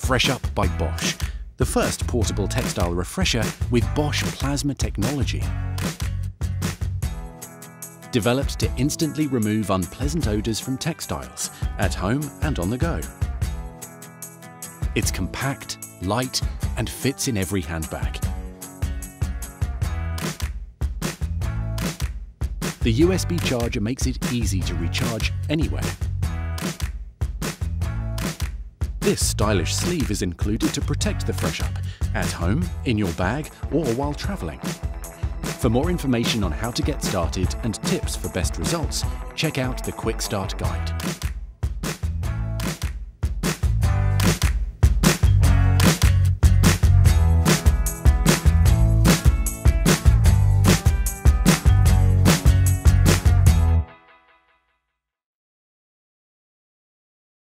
FreshUp by Bosch, the first portable textile refresher with Bosch Plasma Technology. Developed to instantly remove unpleasant odours from textiles, at home and on the go. It's compact, light, and fits in every handbag. The USB charger makes it easy to recharge anywhere. This stylish sleeve is included to protect the FreshUp, at home, in your bag, or while travelling. For more information on how to get started and tips for best results, check out the Quick Start Guide.